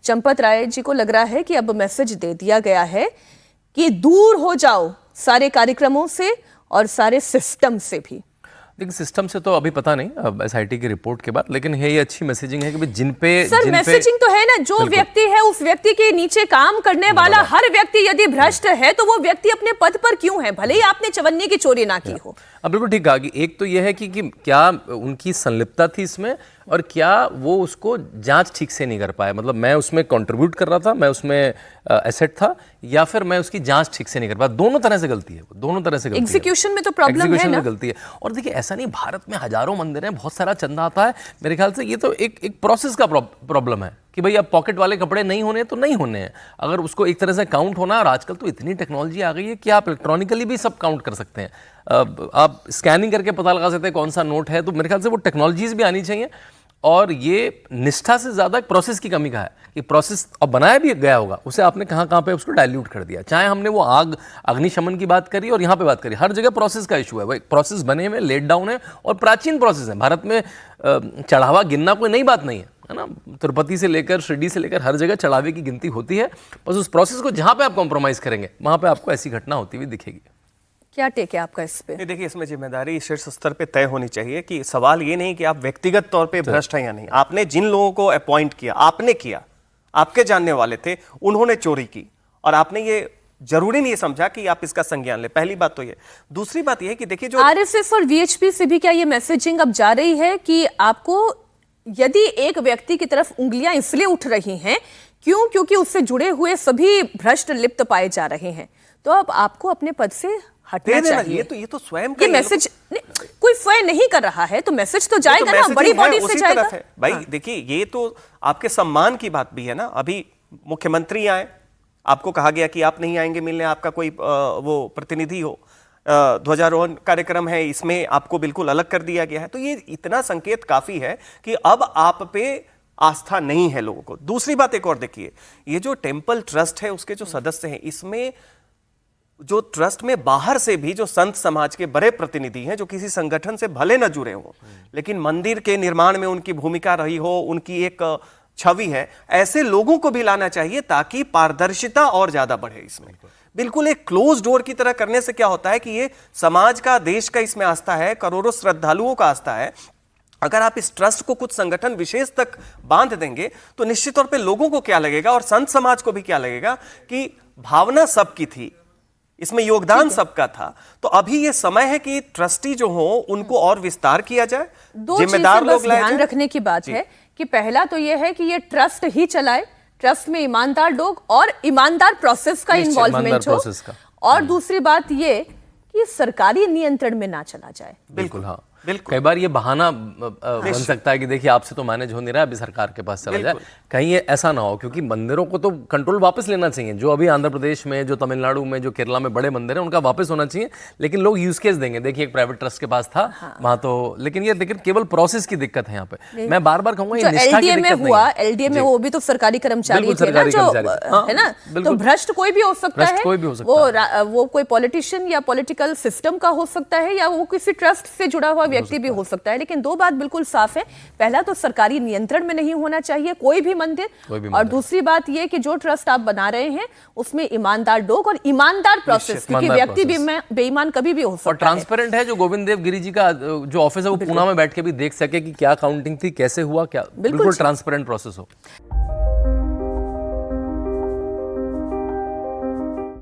चंपत राय जी को लग रहा है कि अब मैसेज दे दिया गया है कि दूर हो जाओ सारे कार्यक्रमों से और सारे सिस्टम से भी। लेकिन सिस्टम से तो अभी पता नहीं अब एसआईटी की रिपोर्ट के बाद, लेकिन ये अच्छी मैसेजिंग है कि जिन पे सर मैसेजिंग तो है ना, जो व्यक्ति है उस व्यक्ति के नीचे काम करने वाला हर व्यक्ति यदि भ्रष्ट है तो वो व्यक्ति अपने पद पर क्यों है, भले ही आपने चवन्नी की चोरी ना की हो। अब बिल्कुल ठीक कहा कि एक तो यह है कि क्या उनकी संलिप्तता थी इसमें, और क्या वो उसको जांच ठीक से नहीं कर पाए। मतलब मैं उसमें कंट्रीब्यूट कर रहा था, मैं उसमें एसेट था, या फिर मैं उसकी जांच ठीक से नहीं कर पाया। दोनों तरह से गलती है, दोनों तरह से गलती है। एग्जीक्यूशन में तो प्रॉब्लम है ना, गलती है। और देखिए ऐसा नहीं, भारत में हजारों मंदिर हैं, बहुत सारा चंदा आता है। मेरे ख्याल से ये तो एक प्रोसेस का प्रॉब्लम है कि भाई अब पॉकेट वाले कपड़े नहीं होने तो नहीं होने हैं, अगर उसको एक तरह से काउंट होना है। और आजकल तो इतनी टेक्नोलॉजी आ गई है कि आप इलेक्ट्रॉनिकली भी सब काउंट कर सकते हैं। आप स्कैनिंग करके पता लगा सकते हैं कौन सा नोट है। तो मेरे ख्याल से वो टेक्नोलॉजीज भी आनी चाहिए। और ये निष्ठा से ज़्यादा प्रोसेस की कमी का है कि प्रोसेस अब बनाया भी गया होगा, उसे आपने कहाँ पे उसको डाइल्यूट कर दिया। चाहे हमने वो अग्निशमन की बात करी और यहाँ पे बात करी, हर जगह प्रोसेस का इशू है। भाई प्रोसेस बने हुए, लेट डाउन है और प्राचीन प्रोसेस है। भारत में चढ़ावा गिनना कोई नई बात नहीं है ना। तिरुपति से लेकर शिरडी से लेकर हर जगह चढ़ावे की गिनती होती है। बस उस प्रोसेस को जहाँ पे आप कॉम्प्रोमाइज़ करेंगे वहाँ पे आपको ऐसी घटना होती हुई दिखेगी। क्या टेक है आपका इस पे? देखिए, इसमें जिम्मेदारी शीर्ष स्तर पे तय होनी चाहिए कि सवाल ये नहीं कि आप व्यक्तिगत तौर पे भ्रष्ट हैं या नहीं। आपने जिन लोगों को अपॉइंट किया, आपने किया, आपके जानने वाले थे, उन्होंने चोरी की और आपने ये जरूरी नहीं समझा कि आप इसका संज्ञान ले। पहली बात तो ये। दूसरी बात ये है कि देखिए, जो आरएसएस और वीएचपी से भी क्या ये मैसेजिंग अब जा रही है कि आपको यदि एक व्यक्ति की तरफ उंगलियां इसलिए उठ रही हैं क्योंकि उससे जुड़े हुए सभी भ्रष्ट लिप्त पाए जा रहे हैं, तो अब आपको अपने पद से हटना चाहिए। ये तो स्वयं ये मैसेज कोई स्वयं नहीं कर रहा है तो मैसेज तो जाएगा ना, बड़ी बॉडी से जाएगा। भाई देखिए, ये तो आपके सम्मान की बात भी है ना। अभी मुख्यमंत्री आए, आपको कहा गया कि आप नहीं आएंगे मिलने, आपका कोई वो प्रतिनिधि हो, ध्वजारोहण कार्यक्रम है, इसमें आपको बिल्कुल अलग कर दिया गया है। तो ये इतना संकेत काफी है कि अब आप पे आस्था नहीं है लोगों को। दूसरी बात एक और देखिए, ये जो टेम्पल ट्रस्ट है उसके जो सदस्य हैं, इसमें जो ट्रस्ट में बाहर से भी जो संत समाज के बड़े प्रतिनिधि हैं, जो किसी संगठन से भले न जुड़े हों लेकिन मंदिर के निर्माण में उनकी भूमिका रही हो, उनकी एक छवि है, ऐसे लोगों को भी लाना चाहिए ताकि पारदर्शिता और ज्यादा बढ़े। इसमें बिल्कुल एक क्लोज डोर की तरह करने से क्या होता है कि ये समाज का, देश का इसमें आस्था है, करोड़ों श्रद्धालुओं का आस्था है। अगर आप इस ट्रस्ट को कुछ संगठन विशेष तक बांध देंगे तो निश्चित तौर पे लोगों को क्या लगेगा और संत समाज को भी क्या लगेगा कि भावना सबकी थी, इसमें योगदान सबका था। तो अभी ये समय है कि ट्रस्टी जो हो उनको और विस्तार किया जाए, जिम्मेदार लोग लाए जाए। ध्यान रखने की बात है कि पहला तो ये है कि ये ट्रस्ट ही चलाए, ट्रस्ट में ईमानदार लोग और ईमानदार प्रोसेस का इन्वॉल्वमेंट हो, और दूसरी बात ये कि सरकारी नियंत्रण में ना चला जाए। बिल्कुल, हाँ। कई बार ये बहाना बन सकता है कि देखिए आपसे तो मैनेज हो नहीं रहा है, अभी सरकार के पास चला जाए। कहीं ये ऐसा ना हो, क्योंकि मंदिरों को तो कंट्रोल वापस लेना चाहिए। जो अभी आंध्र प्रदेश में, जो तमिलनाडु में, जो केरला में बड़े मंदिर हैं, उनका वापस होना चाहिए। लेकिन लोग यूज केस देंगे। देखिए एक प्राइवेट ट्रस्ट के पास था वहां तो, लेकिन केवल प्रोसेस की दिक्कत है यहाँ पे। मैं बार बार कहूंगा एलडीए में हुआ, एलडीए में वो भी तो सरकारी कर्मचारी थे ना, जो है ना, तो भ्रष्ट कोई भी हो सकता है। वो कोई पॉलिटिशियन या पॉलिटिकल सिस्टम का हो सकता है, या वो किसी ट्रस्ट से जुड़ा हुआ व्यक्ति भी हो सकता है। लेकिन दो बात बिल्कुल साफ है, पहला तो सरकारी नियंत्रण में नहीं होना चाहिए कोई भी मंदिर, और दूसरी बात यह कि जो ट्रस्ट आप बना रहे हैं उसमें ईमानदार लोग और ईमानदार प्रोसेस, क्योंकि व्यक्ति बेईमान कभी भी हो सकता है। और ट्रांसपेरेंट है, जो गोविंद देव गिरी जी का जो ऑफिस है वो पुणे में बैठ के भी देख सके कि क्या काउंटिंग थी, कैसे हुआ, क्या बिल्कुल ट्रांसपेरेंट प्रोसेस हो।